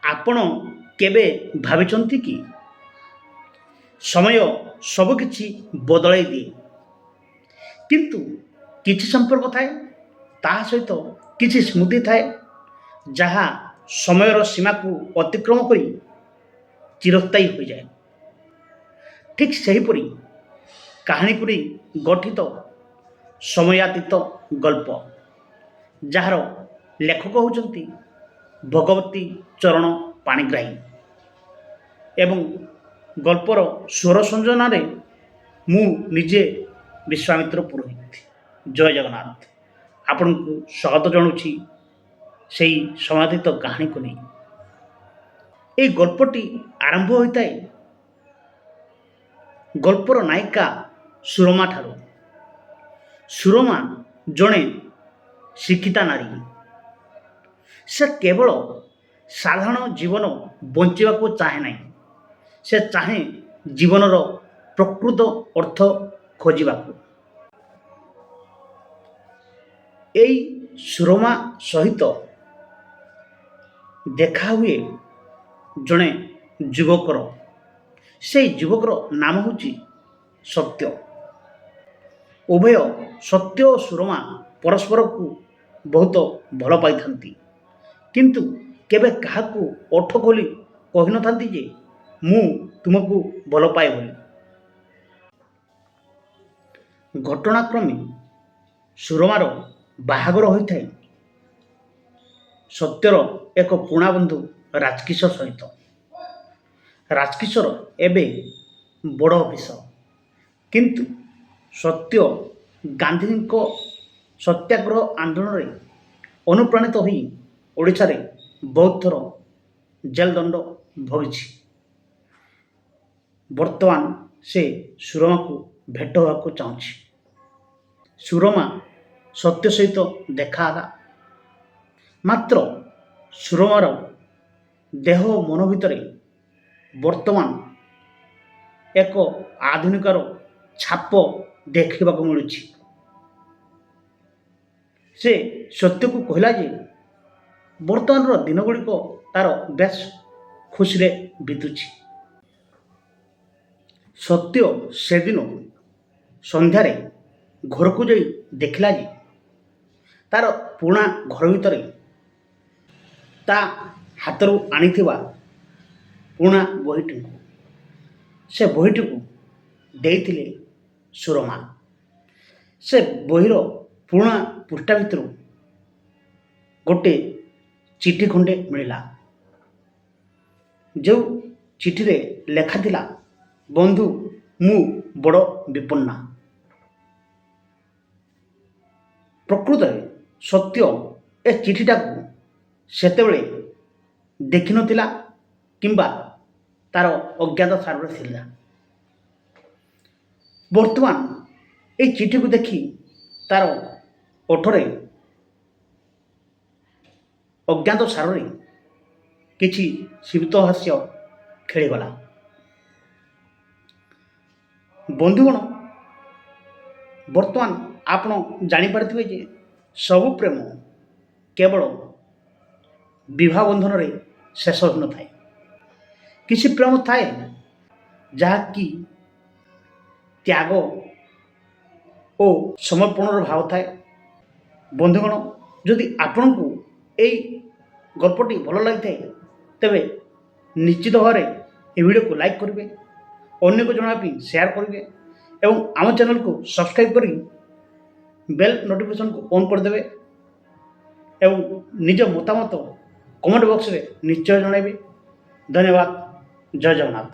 ଆପଣ କେବେ ଭାବିଛନ୍ତି କି ସମୟ ସବୁକିଛି ବଦଳାଇ ଦିଏ, କିନ୍ତୁ କିଛି ସମ୍ପର୍କ ଥାଏ, ତାହା ସହିତ କିଛି ସ୍ମୃତି ଥାଏ ଯାହା ସମୟର ସୀମାକୁ ଅତିକ୍ରମ କରି ଚିରସ୍ଥାୟୀ ହୋଇଯାଏ। ଠିକ୍ ସେହିପରି କାହାଣୀକୁ ନେଇ ଗଠିତ ସମୟାତୀତ ଗଳ୍ପ, ଯାହାର ଲେଖକ ହେଉଛନ୍ତି ଭଗବତୀ ଚରଣ ପାଣିଗ୍ରାହୀ ଏବଂ ଗଳ୍ପର ସ୍ୱର ସଂଯୋଜନାରେ ମୁଁ ନିଜେ ବିଶ୍ୱାମିତ୍ର ପୁରୋହିତ। ଜୟ ଜଗନ୍ନାଥ। ଆପଣଙ୍କୁ ସ୍ୱାଗତ ଜଣାଉଛି ସେହି ସମୟାତୀତ କାହାଣୀକୁ ନେଇ। ଏହି ଗଳ୍ପଟି ଆରମ୍ଭ ହୋଇଥାଏ ଗଳ୍ପର ନାୟିକା ସୁରମା ଠାରୁ। ସୁରମା ଜଣେ ଶିକ୍ଷିତା ନାରୀ। ସେ କେବଳ ସାଧାରଣ ଜୀବନ ବଞ୍ଚିବାକୁ ଚାହେଁ ନାହିଁ, ସେ ଚାହେଁ ଜୀବନର ପ୍ରକୃତ ଅର୍ଥ ଖୋଜିବାକୁ। ଏହି ସୁରମା ସହିତ ଦେଖା ହୁଏ ଜଣେ ଯୁବକର। ସେହି ଯୁବକର ନାମ ହେଉଛି ସତ୍ୟ। ଉଭୟ ସତ୍ୟ ଓ ସୁରମା ପରସ୍ପରକୁ ବହୁତ ଭଲ ପାଇଥାନ୍ତି, କିନ୍ତୁ କେବେ କାହାକୁ ଓଠ ଖୋଲି କହିନଥାନ୍ତି ଯେ ମୁଁ ତୁମକୁ ଭଲ ପାଏ ବୋଲି। ଘଟଣାକ୍ରମେ ସୁରମାର ବାହାଘର ହୋଇଥାଏ ସତ୍ୟର ଏକ ପୁରୁଣା ବନ୍ଧୁ ରାଜକିଶୋର ସହିତ। ରାଜକିଶୋର ଏବେ ବଡ଼ ଅଫିସର, କିନ୍ତୁ ସତ୍ୟ ଗାନ୍ଧୀଙ୍କ ସତ୍ୟାଗ୍ରହ ଆନ୍ଦୋଳନରେ ଅନୁପ୍ରାଣିତ ହୋଇ ଓଡ଼ିଶାରେ ବହୁତ ଥର ଜେଲ୍ ଦଣ୍ଡ ଭୋଗିଛି। ବର୍ତ୍ତମାନ ସେ ସୁରମାକୁ ଭେଟ ହେବାକୁ ଚାହୁଁଛି। ସୁରମା ସତ୍ୟ ସହିତ ଦେଖା ହେଲା, ମାତ୍ର ସୁରମାର ଦେହ ଓ ମନ ଭିତରେ ବର୍ତ୍ତମାନ ଏକ ଆଧୁନିକର ଛାପ ଦେଖିବାକୁ ମିଳୁଛି। ସେ ସତ୍ୟକୁ କହିଲା ଯେ ବର୍ତ୍ତମାନର ଦିନଗୁଡ଼ିକ ତାର ବେଶ ଖୁସିରେ ବିତୁଛି। ସତ୍ୟ ସେଦିନ ସନ୍ଧ୍ୟାରେ ଘରକୁ ଯାଇ ଦେଖିଲା ଯେ ତାର ପୁରୁଣା ଘର ଭିତରେ ତା ହାତରୁ ଆଣିଥିବା ପୁରୁଣା ବହିଟିକୁ, ସେ ବହିଟିକୁ ଦେଇଥିଲେ ସୁରମା। ସେ ବହିର ପୁରୁଣା ପୃଷ୍ଠା ଭିତରୁ ଗୋଟିଏ ଚିଠି ଖଣ୍ଡେ ମିଳିଲା, ଯେଉଁ ଚିଠିରେ ଲେଖା ଥିଲା, ବନ୍ଧୁ ମୁଁ ବଡ଼ ବିପନ୍ନା। ପ୍ରକୃତରେ ସତ୍ୟ ଏ ଚିଠିଟାକୁ ସେତେବେଳେ ଦେଖିନଥିଲା କିମ୍ବା ତାର ଅଜ୍ଞାତ ସାରରେ ଥିଲା। ବର୍ତ୍ତମାନ এই ଚିଠିକୁ ଦେଖି ତାର ଓଠରେ ଅଜ୍ଞାତ ସାରରେ କିଛି ସୀମିତ ହାସ୍ୟ ଖେଳିଗଲା। ବନ୍ଧୁଗଣ, ବର୍ତ୍ତମାନ ଆପଣ ଜାଣିପାରିଥିବେ ଯେ ସବୁ ପ୍ରେମ କେବଳ ବିବାହ ବନ୍ଧନରେ ଶେଷ ହୋଇନଥାଏ। କିଛି ପ୍ରେମ ଥାଏ ଯାହାକି ତ୍ୟାଗ ଓ ସମର୍ପଣର ଭାବ ଥାଏ। ବନ୍ଧୁଗଣ, ଯଦି ଆପଣଙ୍କୁ ଏହି ଗଳ୍ପଟି ଭଲ ଲାଗିଥାଏ ତେବେ ନିଶ୍ଚିତ ଭାବରେ ଏ ଭିଡ଼ିଓକୁ ଲାଇକ୍ କରିବେ, ଅନ୍ୟକୁ ଜଣାଇବା ପାଇଁ ସେୟାର କରିବେ ଏବଂ ଆମ ଚ୍ୟାନେଲକୁ ସବସ୍କ୍ରାଇବ୍ କରି ବେଲ୍ ନୋଟିଫିକେସନକୁ ଅନ୍ କରିଦେବେ ଏବଂ ନିଜ ମତାମତ କମେଣ୍ଟ ବକ୍ସରେ ନିଶ୍ଚୟ ଜଣାଇବେ। ଧନ୍ୟବାଦ। ଜୟ ଜଗନ୍ନାଥ।